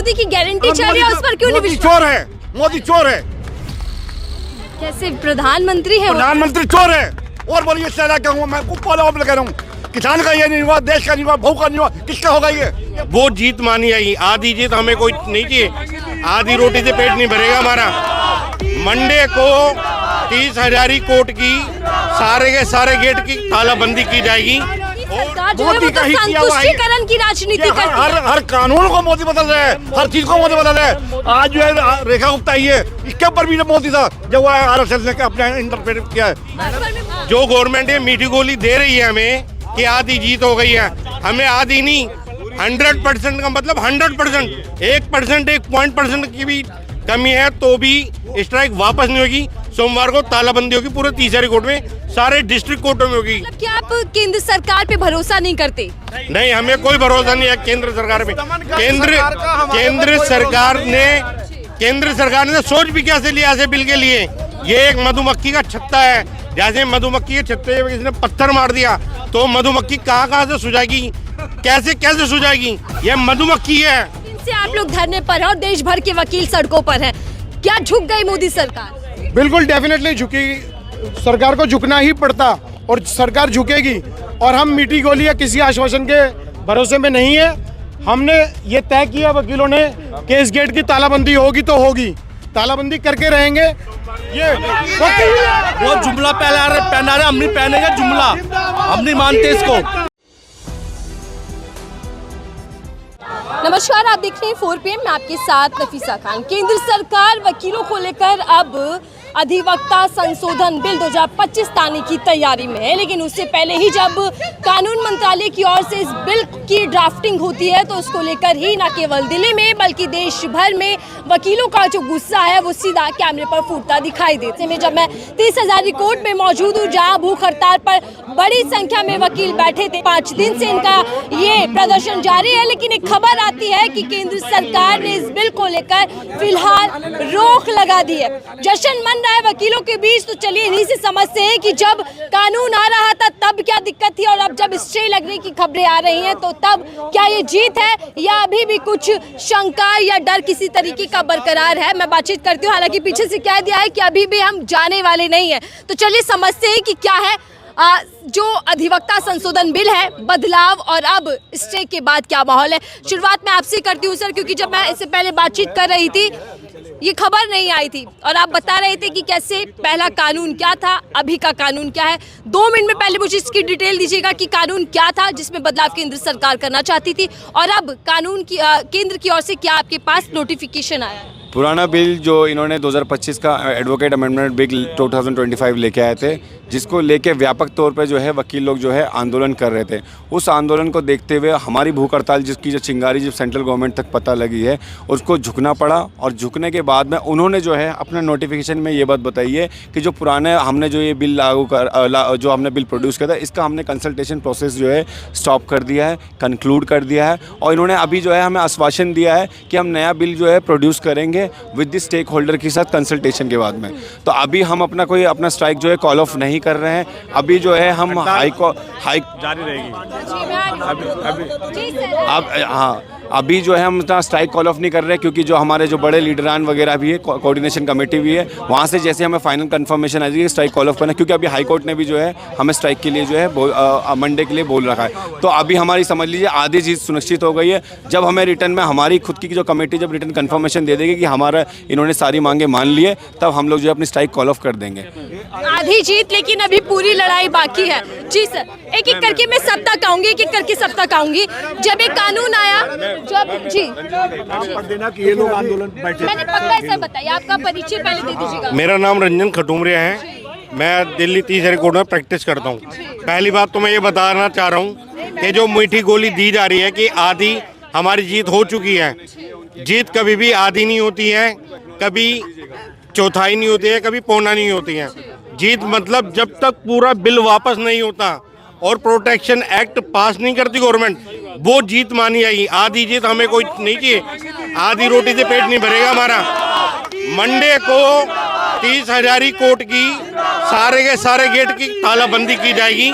मोदी की गारंटी चल रही है, उस पर क्यों नहीं विश्वास? चोर है, मोदी चोर है, कैसे प्रधानमंत्री है वो? प्रधानमंत्री चोर है। और बोलिए क्या कहूँ मैं, कह रहा हूँ किसान का ये नहीं हुआ, देश का नहीं हुआ, भू का नहीं हुआ, किसका होगा ये? वो जीत मानी जाएगी, आधी जीत हमें कोई नहीं चाहिए। आधी रोटी से पेट नहीं भरेगा हमारा। मंडे को 30,000 कोर्ट की सारे के सारे गेट की तालाबंदी की जाएगी। सरकार जो है वो तो संतुष्टिकरण की राजनीति करती है। हर कानून को मोदी बदल रहे हैं, हर चीज को मोदी बदल रहे हैं। आज जो है रेखा गुप्ता ही है, इसके ऊपर भी मोदी था जब वो RSS ने अपने इंटरप्रेट किया है। जो गवर्नमेंट ये मीठी गोली दे रही है हमें कि आधी जीत हो गई है, हमें आधी नहीं 100% का मतलब 100%, 1%, 1% की भी कमी है तो भी स्ट्राइक वापस नहीं होगी। सोमवार को तालाबंदी होगी पूरे 30,000 कोर्ट में, सारे डिस्ट्रिक्ट कोर्टों में होगी। मतलब क्या आप केंद्र सरकार पे भरोसा नहीं करते? नहीं, हमें कोई भरोसा नहीं है केंद्र सरकार पे। केंद्र सरकार ने सोच भी कैसे लिया ऐसे बिल के लिए। ये एक मधुमक्खी का छत्ता है, जैसे मधुमक्खी के छत्ते पे किसी ने पत्थर मार दिया तो मधुमक्खी कहाँ से सुझाएगी, कैसे सुझाएगी? ये मधुमक्खी है। इनसे आप लोग धरने पर हैं और देश भर के वकील सड़कों पर हैं, क्या झुक गई मोदी सरकार? बिल्कुल डेफिनेटली झुकेगी, सरकार को झुकना ही पड़ता और सरकार झुकेगी। और हम मीठी गोली या किसी आश्वासन के भरोसे में नहीं है। हमने ये तय किया वकीलों ने कि इस गेट की तालाबंदी होगी तो होगी, तालाबंदी करके रहेंगे। ये वो जुमला पहना रहे, हम नहीं पहनेंगे जुमला, हम नहीं मानते इसको। नमस्कार, आप देख रहे हैं 4 PM, मैं आपके साथ नफीसा खान। केंद्र सरकार वकीलों को लेकर अब अधिवक्ता संशोधन बिल 2025 लाने की तैयारी में है, लेकिन उससे पहले ही जब कानून मंत्रालय की ओर से इस बिल की ड्राफ्टिंग होती है तो उसको लेकर ही न केवल दिल्ली में बल्कि देश भर में वकीलों का जो गुस्सा है वो सीधा कैमरे पर फूटता दिखाई देते हैं। जब मैं 30,000 कोर्ट में मौजूद हूँ जहाँ भूख हड़ताल पर बड़ी संख्या में वकील बैठे थे, 5 दिन से इनका ये प्रदर्शन जारी है, लेकिन एक खबर आती है कि केंद्र सरकार ने इस बिल को लेकर फिलहाल रोक लगा दी है। जश्न मन रहा है वकीलों के बीच, तो चलिए इन्हीं से समझते हैं कि जब कानून आ रहा था तब क्या दिक्कत थी और अब जब स्टे लगने की खबरें आ रही हैं तो तब क्या ये जीत है या अभी भी कुछ शंका या डर किसी तरीके का बरकरार है? मैं बातचीत करती हूँ, हालांकि पीछे से कह दिया है कि अभी भी हम जाने वाले नहीं है। तो चलिए समझते हैं कि क्या है जो अधिवक्ता संशोधन बिल है, बदलाव और अब स्टे के बाद क्या माहौल है। शुरुआत में आपसे करती हूँ सर, क्योंकि जब मैं इससे पहले बातचीत कर रही थी ये खबर नहीं आई थी और आप बता रहे थे कि कैसे पहला कानून क्या था, अभी का कानून क्या है। 2 मिनट में पहले मुझे इसकी डिटेल दीजिएगा कि कानून क्या था जिसमें बदलाव केंद्र सरकार करना चाहती थी और अब कानून की केंद्र की ओर से क्या आपके पास नोटिफिकेशन आया है? पुराना बिल जो इन्होंने 2025 का एडवोकेट अमेंडमेंट बिल 2025 लेके आए थे, जिसको लेके व्यापक तौर पे जो है वकील लोग जो है आंदोलन कर रहे थे। उस आंदोलन को देखते हुए हमारी भूख हड़ताल जिसकी जो चिंगारी जब सेंट्रल गवर्नमेंट तक पता लगी है उसको झुकना पड़ा और झुकने के बाद में उन्होंने जो है अपने नोटिफिकेशन में ये बात बताई है कि जो पुराने हमने जो ये बिल जो हमने बिल प्रोड्यूस किया था इसका हमने कंसल्टेशन प्रोसेस जो है स्टॉप कर दिया है, कंक्लूड कर दिया है और इन्होंने अभी जो है हमें आश्वासन दिया है कि हम नया बिल जो है प्रोड्यूस करेंगे विद द स्टेक होल्डर के साथ कंसल्टेशन के बाद में। तो अभी हम अपना स्ट्राइक जो है कॉल ऑफ नहीं कर रहे हैं। अभी जो है हम हाई जारी रहेगी अभी जो है हम इतना स्ट्राइक कॉल ऑफ नहीं कर रहे हैं क्योंकि जो हमारे जो बड़े लीडरान वगैरह भी है, कोऑर्डिनेशन कमेटी भी है, वहाँ से जैसे हमें फाइनल कंफर्मेशन आ जाएगी स्ट्राइक कॉल ऑफ करना, क्योंकि अभी हाई कोर्ट ने भी जो है हमें स्ट्राइक के लिए जो है मंडे के लिए बोल रखा है। तो अभी हमारी समझ लीजिए आधी चीज़ सुनिश्चित हो गई है। जब हमें रिटर्न में हमारी खुद की जो कमेटी जब रिटर्न कन्फर्मेशन दे देगी कि हमारा इन्होंने सारी मांगे मान लिए, तब हम लोग जो है अपनी स्ट्राइक कॉल ऑफ कर देंगे। आधी जीत, लेकिन अभी पूरी लड़ाई बाकी है। जी सर, एक एक करके मैं सब तक आऊंगी, एक एक करके सब तक आऊंगी। जब एक कानून आया, जब जी देना कि ये लोग आंदोलन बैठे, मैंने पक्का ऐसा बताया, आपका परिचय पहले दे दीजिएगा। मेरा नाम रंजन खटूमरिया है, मैं दिल्ली 30,000 कोर्ट में प्रैक्टिस करता हूँ। पहली बात तो मैं ये बताना चाह रहा हूँ कि जो मीठी गोली दी जा रही है कि आधी हमारी जीत हो चुकी है। जीत कभी भी आधी नहीं होती है, कभी चौथाई नहीं होती है, कभी पौना नहीं होती है। जीत मतलब जब तक पूरा बिल वापस नहीं होता और प्रोटेक्शन एक्ट पास नहीं करती गवर्नमेंट, वो जीत मानी जाएगी। आधी जीत हमें कोई नहीं चाहिए, आधी रोटी से पेट नहीं भरेगा हमारा। मंडे को 30,000 कोर्ट की सारे के सारे गेट की तालाबंदी की जाएगी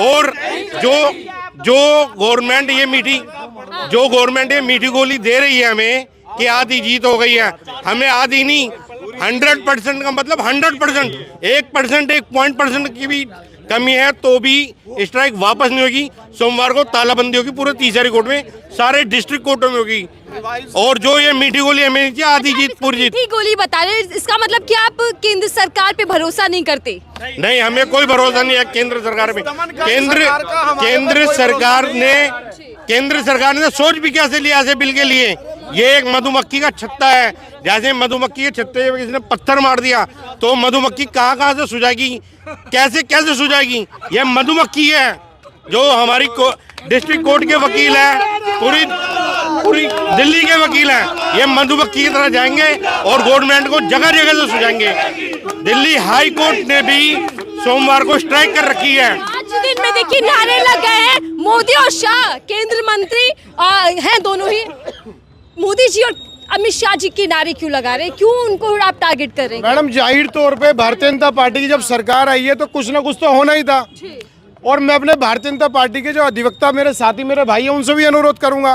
और जो गवर्नमेंट ये मीठी गोली दे रही है हमें कि आधी जीत हो गई है। हमें आधी नहीं, 100% का मतलब 100%, 1%, 1% की भी कमी है तो भी स्ट्राइक वापस नहीं होगी। सोमवार को तालाबंदी होगी पूरे तीसरे कोर्ट में, सारे डिस्ट्रिक्ट कोर्टों में होगी। और जो ये मीठी गोली हमें नहीं चाहिए, आधी जीत पूरी जीत। मीठी गोली बता रहे, इसका मतलब कि आप केंद्र सरकार पे भरोसा नहीं करते? नहीं, हमें कोई भरोसा नहीं है केंद्र सरकार पे। केंद्र सरकार ने सोच भी कैसे लिया ऐसे बिल के लिए। ये एक मधुमक्खी का छत्ता है, जैसे मधुमक्खी के छत्ते पे किसी ने पत्थर मार दिया तो मधुमक्खी कहाँ से सुझाएगी, कैसे सुझाएगी। ये मधुमक्खी है जो हमारी डिस्ट्रिक्ट कोर्ट के वकील है, पूरी दिल्ली के वकील हैं। ये मधुमक्खी की तरह जाएंगे और गवर्नमेंट को जगह जगह से सुझाएंगे। दिल्ली हाई कोर्ट ने भी सोमवार को स्ट्राइक कर रखी है। 5 दिन में देखिए नारे लग गए हैं। मोदी और शाह केंद्र मंत्री हैं दोनों ही। मोदी जी और अमित शाह जी के नारे क्यों लगा रहे हैं, क्यों उनको आप टारगेट कर रहे हैं? मैडम, जाहिर तौर पे भारतीय जनता पार्टी की जब सरकार आई है तो कुछ ना कुछ तो होना ही था। और मैं अपने भारतीय जनता पार्टी के जो अधिवक्ता मेरे साथी मेरे भाई हैं उनसे भी अनुरोध करूंगा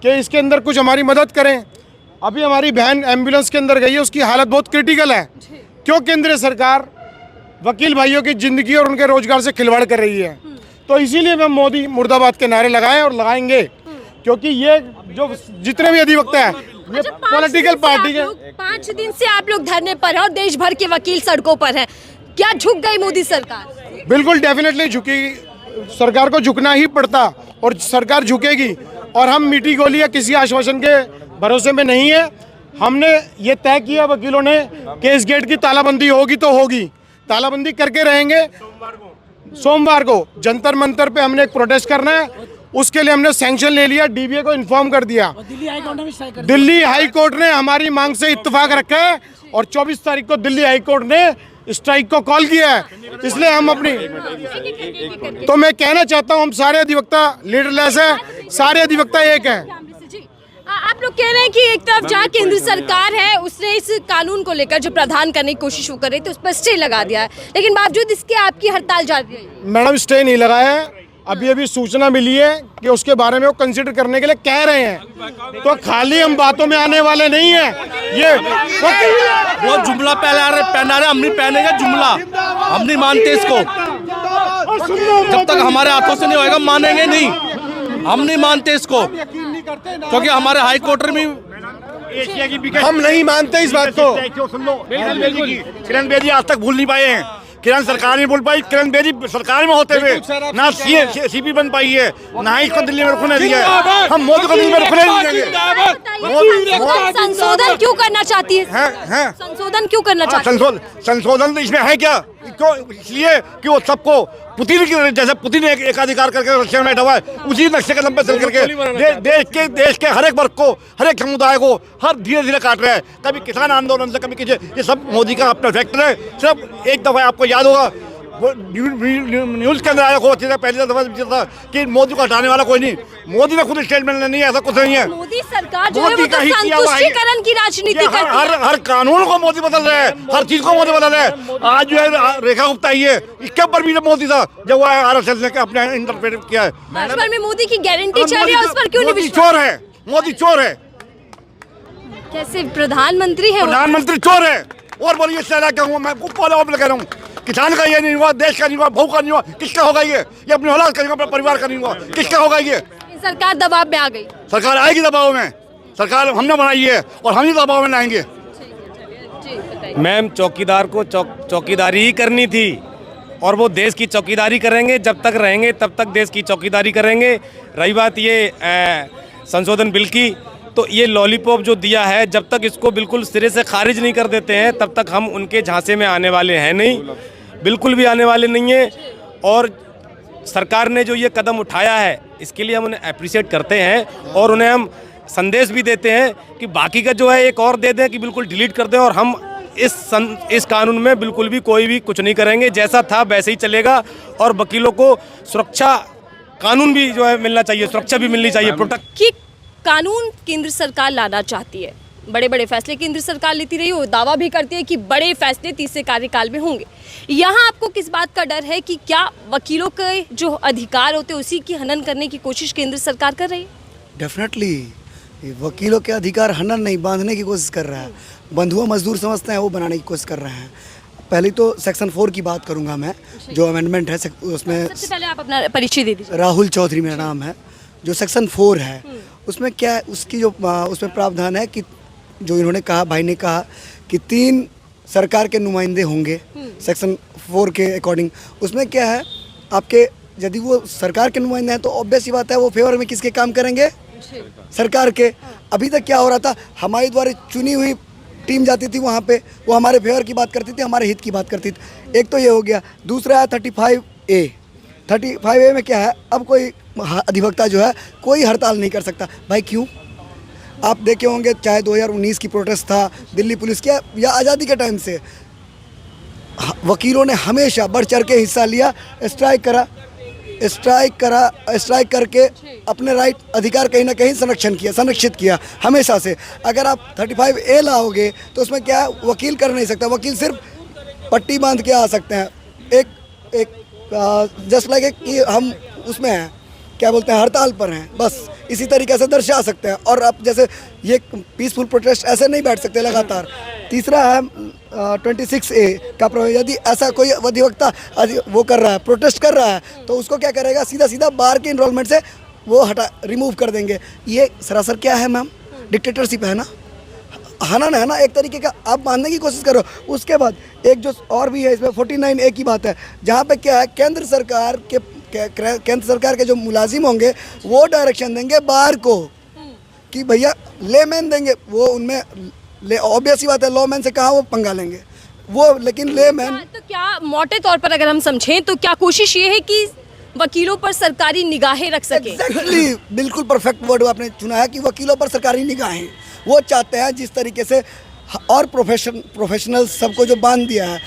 कि इसके अंदर कुछ हमारी मदद करें। अभी हमारी बहन एम्बुलेंस के अंदर गई है, उसकी हालत बहुत क्रिटिकल है। क्यों केंद्र सरकार वकील भाइयों की जिंदगी और उनके रोजगार से खिलवाड़ कर रही है? तो इसीलिए हम मोदी मुर्दाबाद के नारे लगाएं और लगाएंगे, क्योंकि ये जो जितने भी अधिवक्ता है ये पॉलिटिकल पार्टी के। 5 दिन से आप लोग धरने पर हैं और देश भर के वकील सड़कों पर हैं। क्या झुक गई मोदी सरकार? बिल्कुल डेफिनेटली झुकेगी, सरकार को झुकना ही पड़ता और सरकार झुकेगी। और हम मीठी गोली या किसी आश्वासन के भरोसे में नहीं है। हमने ये तय किया वकीलों ने कि इस गेट की तालाबंदी होगी तो होगी, तालाबंदी करके रहेंगे। सोमवार को जंतर मंतर पे हमने एक प्रोटेस्ट करना है, उसके लिए हमने सैंक्शन ले लिया, डीबीए को इन्फॉर्म कर दिया। दिल्ली हाई कोर्ट ने हमारी मांग से इत्तेफाक रखा है और 24 तारीख को दिल्ली हाई कोर्ट ने स्ट्राइक को कॉल किया है। इसलिए हम तो मैं कहना चाहता हूं, हम सारे अधिवक्ता लीडरलेस है, सारे अधिवक्ता एक हैं। आप लोग कह रहे हैं कि एक तरफ जहाँ केंद्र सरकार है उसने इस कानून को लेकर जो प्रावधान करने की कोशिश कर रही थी उस पर स्टे लगा दिया है, लेकिन बावजूद इसके आपकी हड़ताल जारी है। मैडम, स्टे नहीं लगाया है। अभी सूचना मिली है कि उसके बारे में वो कंसिडर करने के लिए कह रहे हैं। तो खाली हम बातों में आने वाले नहीं है। ये वो जुमला पहना रहे, हम नहीं पहनेंगे जुमला, हम नहीं मानते इसको। जब तक हमारे हाथों से नहीं होएगा मानेंगे नहीं, हम नहीं मानते इसको, क्योंकि हमारे हाई कोर्ट में हम नहीं मानते इस बात को। किरण बेदी आज तक भूल नहीं पाए हैं। किरण सरकार नहीं बोल पाई, किरण बेदी सरकार में होते हुए ना सीपी बन पाई है, ना ही इसको दिल्ली में रुकने दिया है। हम मोदी को दिल्ली में रुकने नहीं देंगे। संशोधन क्यों करना चाहती है? संशोधन क्यों करना चाहती है? संशोधन इसमें है क्या? क्यों? इसलिए कि वो सबको पुतिन की जैसे पुतिन एक अधिकार करके रशिया में बैठा हुआ है, उसी नक्शे कदम पे चल करके देश के हर एक वर्ग को, हर एक समुदाय को हर धीरे धीरे काट रहे हैं। कभी किसान आंदोलन से, कभी किसी, ये सब मोदी का अपना फैक्टर है। सब एक दफा आपको याद होगा वो न्यूज़ के अंदर आया को पहली दफा था कि मोदी को हटाने वाला कोई नहीं। मोदी ने खुद स्टेटमेंट नहीं है, ऐसा कुछ नहीं है। मोदी सरकार जो है वो तो संतुष्टिकरण की राजनीति करती है। हर कानून को मोदी बदल रहे हैं, हर चीज को मोदी बदल रहे हैं। आज जो है रेखा गुप्ता आई है, इसके ऊपर भी मोदी था जब वो आरएसएस ने अपने इंटरप्रेट किया है। देश में मोदी की गारंटी चल रही है, उस पर क्यों नहीं विश्वास? चोर है मोदी, चोर है। कैसे प्रधानमंत्री है? प्रधानमंत्री चोर है। और बोलिए क्या कहूँगा मैं, कह रहा हूँ किसान का ये नहीं हुआ, देश का नहीं हुआ, बहू का नहीं हुआ, किसका होगा ये अपनी औलाद का नहीं हुआ, अपने परिवार का नहीं हुआ, किसका होगा ये? सरकार दबाव में आ गई। सरकार आएगी दबाव में, सरकार हमने बनाई है और हम ही दबाव में लाएंगे। मैम, चौकीदार को चौकीदारी ही करनी थी और वो देश की चौकीदारी करेंगे। जब तक रहेंगे तब तक देश की चौकीदारी करेंगे। रही बात ये संशोधन बिल की, तो ये लॉलीपॉप जो दिया है, जब तक इसको बिल्कुल सिरे से खारिज नहीं कर देते हैं तब तक हम उनके झांसे में आने वाले हैं नहीं, बिल्कुल भी आने वाले नहीं हैं। और सरकार ने जो ये कदम उठाया है इसके लिए हम उन्हें अप्रिशिएट करते हैं और उन्हें हम संदेश भी देते हैं कि बाकी का जो है एक और दे दें कि बिल्कुल डिलीट कर दें। और हम इस कानून में बिल्कुल भी कोई भी कुछ नहीं करेंगे, जैसा था वैसे ही चलेगा। और वकीलों को सुरक्षा, कानून भी जो है मिलना चाहिए, सुरक्षा भी मिलनी चाहिए, प्रोटेक्ट कि कानून केंद्र सरकार लाना चाहती है, बड़े बड़े फैसले केंद्र सरकार लेती रही, वो दावा भी करती है कि बड़े फैसले तीसरे कार्यकाल में होंगे। यहाँ आपको किस बात का डर है कि क्या वकीलों के जो अधिकार होते हैं उसी की हनन करने की कोशिश केंद्र सरकार कर रही है? डेफिनेटली ये वकीलों के अधिकार हनन नहीं बांधने की कोशिश कर रहा है, बंधुआ मजदूर समझते हैं वो बनाने की कोशिश कर रहे हैं। पहले तो सेक्शन 4 की बात करूंगा मैं, जो अमेंडमेंट है उसमें। सबसे पहले आप अपना परिचय दे दीजिए। राहुल चौधरी मेरा नाम है। जो सेक्शन 4 है उसमें क्या है, उसकी जो उसमें प्रावधान है कि जो इन्होंने कहा, भाई ने कहा कि 3 सरकार के नुमाइंदे होंगे सेक्शन 4 के अकॉर्डिंग। उसमें क्या है, आपके यदि वो सरकार के नुमाइंदे हैं तो ऑब्वियस ही बात है वो फेवर में किसके काम करेंगे, सरकार के। अभी तक क्या हो रहा था, हमारे द्वारा चुनी हुई टीम जाती थी वहाँ पे, वो हमारे फेवर की बात करती थी, हमारे हित की बात करती थी। एक तो ये हो गया। दूसरा है 35A। 35A में क्या है, अब कोई अधिवक्ता जो है कोई हड़ताल नहीं कर सकता। भाई क्यों? आप देखे होंगे चाहे 2019 की प्रोटेस्ट था, दिल्ली पुलिस के, या आज़ादी के टाइम से वकीलों ने हमेशा बढ़ चढ़ के हिस्सा लिया, स्ट्राइक करके अपने राइट अधिकार कहीं ना कहीं संरक्षित किया हमेशा से। अगर आप 35A लाओगे तो उसमें क्या है, वकील कर नहीं सकता। वकील सिर्फ पट्टी बांध के आ सकते हैं, एक जस्ट लाइक कि हम उसमें हैं, क्या बोलते हैं, हड़ताल पर हैं, बस इसी तरीके से दर्शा सकते हैं। और अब जैसे ये पीसफुल प्रोटेस्ट ऐसे नहीं बैठ सकते लगातार। तीसरा है 26A का प्रभाव। यदि ऐसा कोई अधिवक्ता वो कर रहा है, प्रोटेस्ट कर रहा है, तो उसको क्या करेगा, सीधा बार के इनरोलमेंट से वो रिमूव कर देंगे। ये सरासर क्या है मैम, डिक्टेटरशिप है ना, हनन है ना एक तरीके का। आप मानने की कोशिश करो। उसके बाद एक जो और भी है इसमें 49A की बात है, जहाँ पे क्या है, केंद्र सरकार के जो मुलाजिम होंगे वो डायरेक्शन देंगे बार को कि भैया लेमैन देंगे, वो उनमें ऑब्वियस ही बात है, लॉमैन से कहाँ वो पंगा लेंगे वो, लेकिन लेमैन। तो क्या मोटे तौर पर अगर हम समझें तो क्या कोशिश ये है कि वकीलों पर सरकारी निगाहें रख सके? एग्जैक्टली, बिल्कुल परफेक्ट वर्ड आपने चुना है कि वकीलों पर सरकारी निगाहें। वो चाहते हैं जिस तरीके से और प्रोफेशनल सबको जो बांध दिया है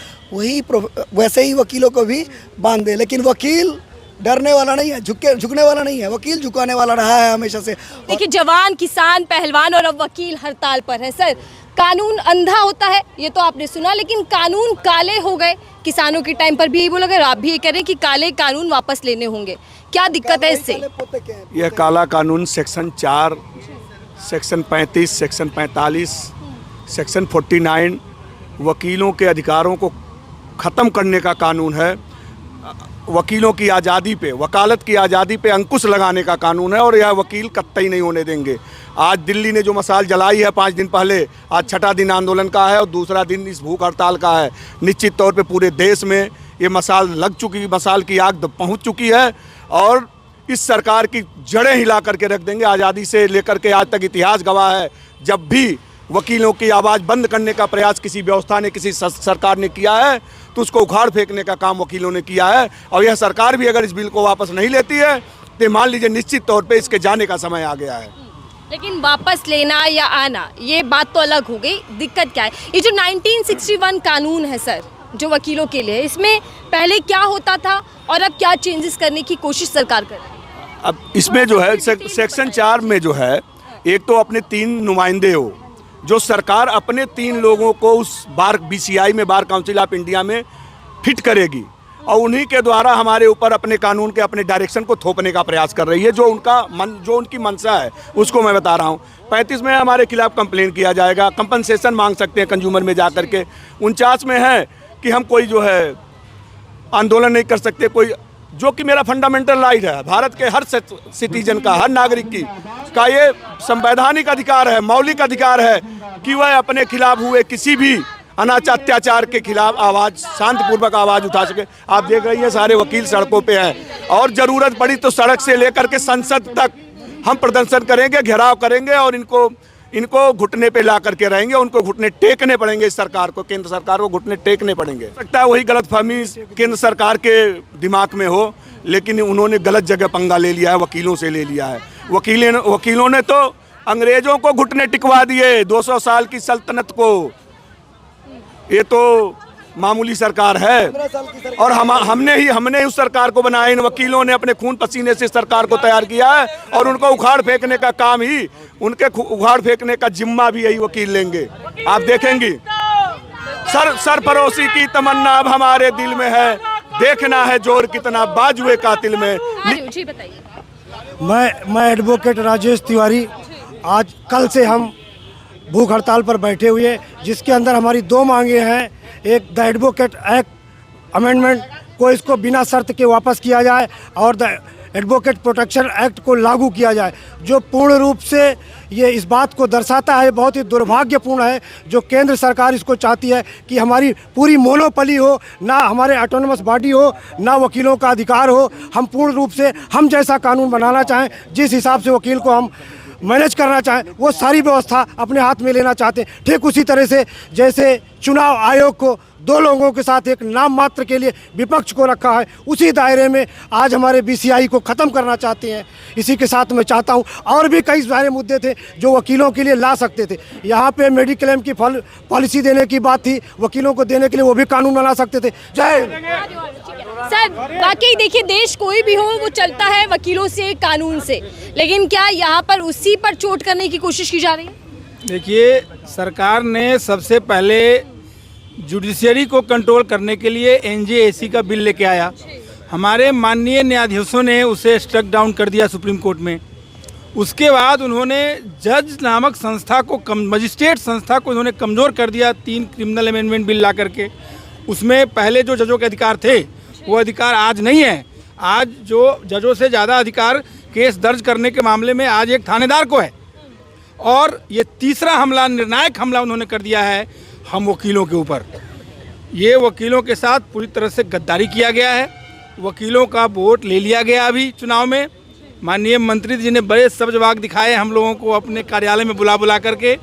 वैसे ही वकीलों को भी बांध दे। लेकिन वकील डरने वाला नहीं है, झुकने वाला नहीं है, वकील झुकाने वाला रहा है हमेशा से। देखिए, जवान, किसान, पहलवान और अब वकील हड़ताल पर है। सर, कानून अंधा होता है ये तो आपने सुना, लेकिन कानून काले हो गए। किसानों के टाइम पर भी यही बोला गया, आप भी ये कह रहे हैं कि काले कानून वापस लेने होंगे। क्या दिक्कत है इससे? यह काला कानून सेक्शन 4, सेक्शन 35, सेक्शन 45, सेक्शन 49 वकीलों के अधिकारों को ख़त्म करने का कानून है। वकीलों की आज़ादी पे, वकालत की आज़ादी पे अंकुश लगाने का कानून है, और यह वकील कतई नहीं होने देंगे। आज दिल्ली ने जो मशाल जलाई है 5 दिन पहले, आज 6ठा दिन आंदोलन का है और दूसरा दिन इस भूख हड़ताल का है। निश्चित तौर पे पूरे देश में ये मशाल लग चुकी, मशाल की आग पहुंच चुकी है, और इस सरकार की जड़ें हिला करके रख देंगे। आज़ादी से लेकर के आज तक इतिहास गवाह है, जब भी वकीलों की आवाज़ बंद करने का प्रयास किसी व्यवस्था ने, किसी सरकार ने किया है, तो उसको उखाड़ फेंकने का काम वकीलों ने किया है। और यह सरकार भी अगर इस बिल को वापस नहीं लेती है तो मान लीजिए निश्चित तौर पे इसके जाने का समय आ गया है। लेकिन वापस लेना या आना ये बात तो अलग हो गई। दिक्कत क्या है, ये जो 1961 कानून है सर, जो वकीलों के लिए, इसमें पहले क्या होता था और अब क्या चेंजेस करने की कोशिश सरकार कर रही है? अब इसमें जो है सेक्शन 4 में जो है, एक तो अपने 3 नुमाइंदे हो, जो सरकार अपने 3 लोगों को उस बार BCI में, बार काउंसिल ऑफ इंडिया में फिट करेगी, और उन्हीं के द्वारा हमारे ऊपर अपने कानून के, अपने डायरेक्शन को थोपने का प्रयास कर रही है। जो उनकी मंशा है उसको मैं बता रहा हूँ। 35 में हमारे खिलाफ कंप्लेन किया जाएगा, कंपनसेशन मांग सकते हैं कंज्यूमर में जा करके। 49 में है कि हम कोई जो है आंदोलन नहीं कर सकते, कोई, जो कि मेरा फंडामेंटल राइट है, भारत के हर सिटीजन का, हर नागरिक का ये संवैधानिक अधिकार है, मौलिक अधिकार है कि वह अपने खिलाफ हुए किसी भी अत्याचार के खिलाफ आवाज़, शांतिपूर्वक आवाज़ उठा सके। आप देख रही हैं सारे वकील सड़कों पे हैं, और ज़रूरत पड़ी तो सड़क से लेकर के संसद तक हम प्रदर्शन करेंगे, घेराव करेंगे, और इनको घुटने पे ला करके रहेंगे। उनको घुटने टेकने पड़ेंगे, इस सरकार को, केंद्र सरकार को घुटने टेकने पड़ेंगे। लगता है वही गलतफहमी केंद्र सरकार के दिमाग में हो, लेकिन उन्होंने गलत जगह पंगा ले लिया है, वकीलों से ले लिया है। वकीलों ने तो अंग्रेजों को घुटने टिकवा दिए, 200 साल की सल्तनत को। ये तो मामूली सरकार है, और हमने उस सरकार को बनाया। इन वकीलों ने अपने खून पसीने से सरकार को तैयार किया है, और उनको उखाड़ फेंकने का काम ही, उनके उखाड़ फेंकने का जिम्मा भी यही वकील लेंगे। आप देखेंगी, सरफरोशी की तमन्ना अब हमारे दिल में है, देखना है जोर कितना बाजुए कातिल में। जी बताइए। मैं एडवोकेट राजेश तिवारी आज कल से हम भूख हड़ताल पर बैठे हुए, जिसके अंदर हमारी 2 मांगे हैं। एक, द एडवोकेट एक्ट अमेंडमेंट को इसको बिना शर्त के वापस किया जाए और द एडवोकेट प्रोटेक्शन एक्ट को लागू किया जाए, जो पूर्ण रूप से ये इस बात को दर्शाता है, बहुत ही दुर्भाग्यपूर्ण है जो केंद्र सरकार इसको चाहती है कि हमारी पूरी मोनोपली हो, ना हमारे ऑटोनमस बॉडी हो, ना वकीलों का अधिकार हो। हम पूर्ण रूप से हम जैसा कानून बनाना चाहें, जिस हिसाब से वकील को हम मैनेज करना चाहें, वो सारी व्यवस्था अपने हाथ में लेना चाहते हैं। ठीक उसी तरह से जैसे चुनाव आयोग को 2 लोगों के साथ एक नाम मात्र के लिए विपक्ष को रखा है, उसी दायरे में आज हमारे बीसीआई को ख़त्म करना चाहते हैं। इसी के साथ मैं चाहता हूं, और भी कई सारे मुद्दे थे जो वकीलों के लिए ला सकते थे। यहाँ पे मेडिक्लेम की पॉलिसी देने की बात थी, वकीलों को देने के लिए वो भी कानून बना सकते थे। जय सर, वाकई देखिए, देश कोई भी हो वो चलता है वकीलों से, कानून से, लेकिन क्या यहाँ पर उसी पर चोट करने की कोशिश की जा रही है? देखिए, सरकार ने सबसे पहले जुडिशरी को कंट्रोल करने के लिए एनजेएसी का बिल लेके आया। हमारे माननीय न्यायाधीशों ने उसे स्ट्रक डाउन कर दिया सुप्रीम कोर्ट में। उसके बाद उन्होंने जज नामक संस्था को मजिस्ट्रेट संस्था को उन्होंने कमज़ोर कर दिया 3 क्रिमिनल अमेंडमेंट बिल ला करके। उसमें पहले जो जजों के अधिकार थे वो अधिकार आज नहीं है। आज जो जजों से ज़्यादा अधिकार केस दर्ज करने के मामले में आज एक थानेदार को है। और ये तीसरा हमला, निर्णायक हमला उन्होंने कर दिया है हम वकीलों के ऊपर। ये वकीलों के साथ पूरी तरह से गद्दारी किया गया है। वकीलों का वोट ले लिया गया अभी चुनाव में। माननीय मंत्री जी ने बड़े सब्जवाग दिखाए हम लोगों को अपने कार्यालय में बुला करके,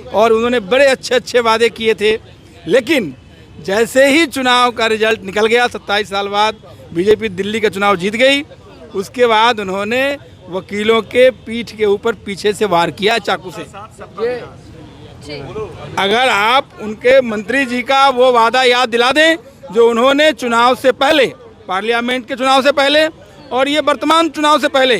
और उन्होंने बड़े अच्छे वादे किए थे। लेकिन जैसे ही चुनाव का रिजल्ट निकल गया, 27 साल बाद बीजेपी दिल्ली का चुनाव जीत गई, उसके बाद उन्होंने वकीलों के पीठ के ऊपर पीछे से वार किया चाकू से। अगर आप उनके मंत्री जी का वो वादा याद दिला दें जो उन्होंने चुनाव से पहले, पार्लियामेंट के चुनाव से पहले और ये वर्तमान चुनाव से पहले,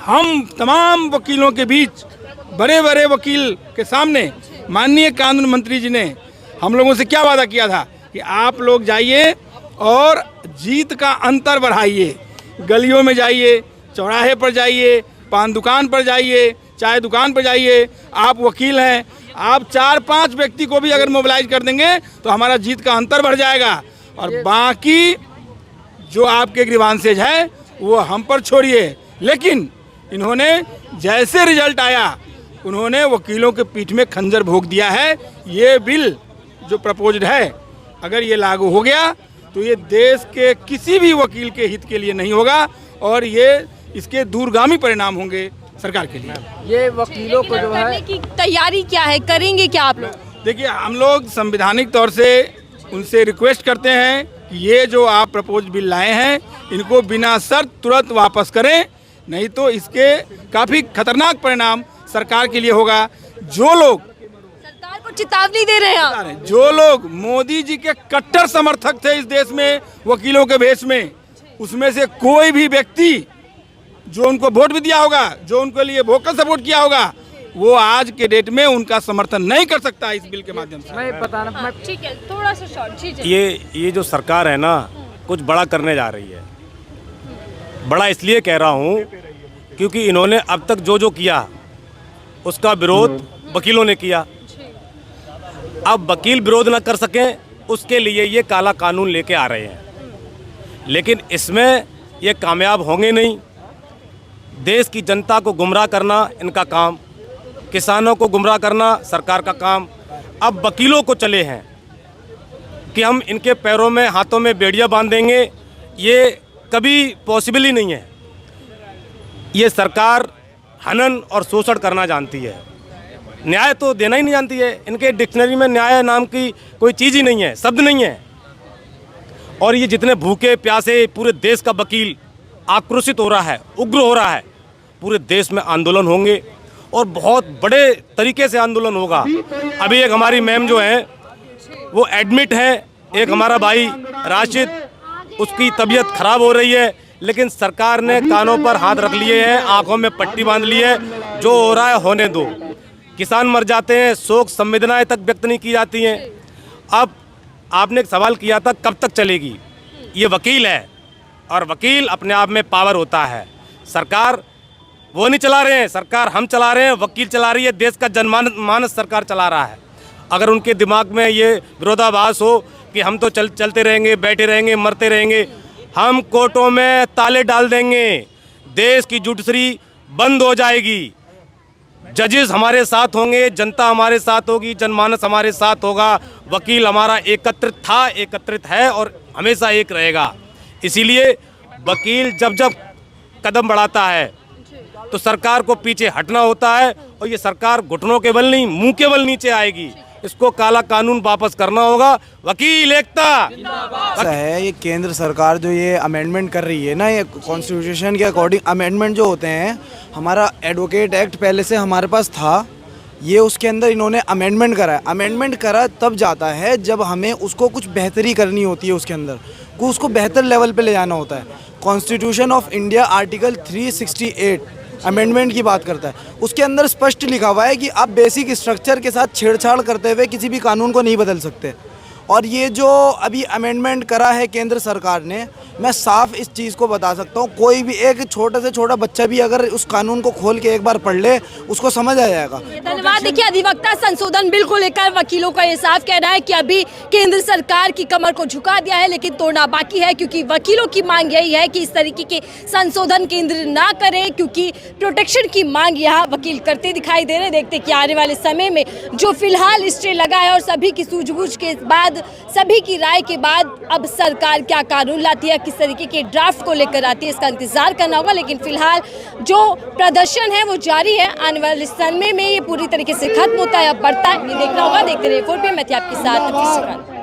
हम तमाम वकीलों के बीच, बड़े बड़े वकील के सामने माननीय कानून मंत्री जी ने हम लोगों से क्या वादा किया था कि आप लोग जाइए और जीत का अंतर बढ़ाइए। गलियों में जाइए, चौराहे पर जाइए, पान दुकान पर जाइए, चाय दुकान पर जाइए। आप वकील हैं, आप 4-5 व्यक्ति को भी अगर मोबिलाइज कर देंगे तो हमारा जीत का अंतर बढ़ जाएगा। और बाकी जो आपके ग्रीवांसेज है वो हम पर छोड़िए। लेकिन इन्होंने जैसे रिजल्ट आया, उन्होंने वकीलों के पीठ में खंजर भोंक दिया है। ये बिल जो प्रपोज्ड है, अगर ये लागू हो गया तो ये देश के किसी भी वकील के हित के लिए नहीं होगा, और ये इसके दूरगामी परिणाम होंगे सरकार के लिए। ये वकीलों को जो करने की तैयारी क्या है, करेंगे क्या आप लोग? देखिए, हम लोग संवैधानिक तौर से उनसे रिक्वेस्ट करते हैं कि ये जो आप प्रपोज बिल लाए हैं, इनको बिना शर्त तुरंत वापस करें, नहीं तो इसके काफ़ी खतरनाक परिणाम सरकार के लिए होगा। जो लोग सरकार को चेतावनी दे रहे हैं, जो लोग मोदी जी के कट्टर समर्थक थे इस देश में वकीलों के भेष में, उसमें से कोई भी व्यक्ति जो उनको वोट भी दिया होगा, जो उनके लिए वोकल सपोर्ट किया होगा, वो आज के डेट में उनका समर्थन नहीं कर सकता इस बिल के माध्यम से। मैं बताना, ठीक है, थोड़ा सा शॉर्ट। ठीक है, ये जो सरकार है ना, कुछ बड़ा करने जा रही है। बड़ा इसलिए कह रहा हूँ क्योंकि इन्होंने अब तक जो किया उसका विरोध वकीलों ने किया। अब वकील विरोध न कर सकें, उसके लिए ये काला कानून लेके आ रहे हैं, लेकिन इसमें ये कामयाब होंगे नहीं। देश की जनता को गुमराह करना इनका काम, किसानों को गुमराह करना सरकार का काम। अब वकीलों को चले हैं कि हम इनके पैरों में, हाथों में बेड़ियां बांध देंगे, ये कभी पॉसिबल ही नहीं है। ये सरकार हनन और शोषण करना जानती है, न्याय तो देना ही नहीं जानती है। इनके डिक्शनरी में न्याय नाम की कोई चीज़ ही नहीं है, शब्द नहीं है। और ये जितने भूखे प्यासे पूरे देश का वकील आक्रोशित हो रहा है, उग्र हो रहा है, पूरे देश में आंदोलन होंगे और बहुत बड़े तरीके से आंदोलन होगा। अभी एक हमारी मैम जो है वो एडमिट है, एक हमारा भाई राशिद, उसकी तबीयत खराब हो रही है, लेकिन सरकार ने कानों पर हाथ रख लिए हैं, आंखों में पट्टी बांध ली है। जो हो रहा है होने दो। किसान मर जाते हैं, शोक संवेदनाएं तक व्यक्त नहीं की जाती हैं। अब आपने एक सवाल किया था कब तक चलेगी, ये वकील है और वकील अपने आप में पावर होता है। सरकार वो नहीं चला रहे हैं, सरकार हम चला रहे हैं, वकील चला रही है, देश का जनमानस सरकार चला रहा है। अगर उनके दिमाग में ये विरोधाभास हो कि हम तो चलते रहेंगे, बैठे रहेंगे, मरते रहेंगे, हम कोर्टों में ताले डाल देंगे, देश की जुडिशरी बंद हो जाएगी, जजेस हमारे साथ होंगे, जनता हमारे साथ होगी, जनमानस हमारे साथ होगा, वकील हमारा एकत्रित था, एकत्रित है और हमेशा एक रहेगा। इसीलिए वकील जब जब कदम बढ़ाता है तो सरकार को पीछे हटना होता है और ये सरकार घुटनों के बल नहीं, मुंह के बल नीचे आएगी। इसको काला कानून वापस करना होगा। वकील एकता है। ये केंद्र सरकार जो ये अमेंडमेंट कर रही है ना, ये कॉन्स्टिट्यूशन के अकॉर्डिंग अमेंडमेंट जो होते हैं, हमारा एडवोकेट एक्ट पहले से हमारे पास था, ये उसके अंदर इन्होंने अमेंडमेंट करा है। अमेंडमेंट करा तब जाता है जब हमें उसको कुछ बेहतरी करनी होती है, उसके अंदर को उसको बेहतर लेवल पे ले जाना होता है। Constitution of India article 368 amendment की बात करता है, उसके अंदर स्पष्ट लिखा हुआ है कि आप बेसिक स्ट्रक्चर के साथ छेड़छाड़ करते हुए किसी भी कानून को नहीं बदल सकते। और ये जो अभी अमेंडमेंट करा है केंद्र सरकार ने, मैं साफ इस चीज़ को बता सकता हूँ, कोई भी एक छोटे से छोटा बच्चा भी अगर उस कानून को खोल के एक बार पढ़ ले, उसको समझ आ जाएगा। धन्यवाद। देखिए, अधिवक्ता संशोधन बिल को लेकर वकीलों का ये साफ कहना है कि अभी केंद्र सरकार की कमर को झुका दिया है, लेकिन तोड़ना बाकी है, क्योंकि वकीलों की मांग यही है कि इस तरीके के संशोधन केंद्र ना करे, क्योंकि प्रोटेक्शन की मांग यहाँ वकील करते दिखाई दे रहे। देखते कि आने वाले समय में जो फिलहाल स्टे लगा है और सभी की सूझबूझ के बाद, सभी की राय के बाद अब सरकार क्या कानून लाती है, किस तरीके के ड्राफ्ट को लेकर आती है, इसका इंतजार करना होगा। लेकिन फिलहाल जो प्रदर्शन है वो जारी है। आने वाले समय में ये पूरी तरीके से खत्म होता है या बढ़ता है, ये देखना होगा। देखते रहिए 4PM, मैं थी आपके साथ नफीसा खान।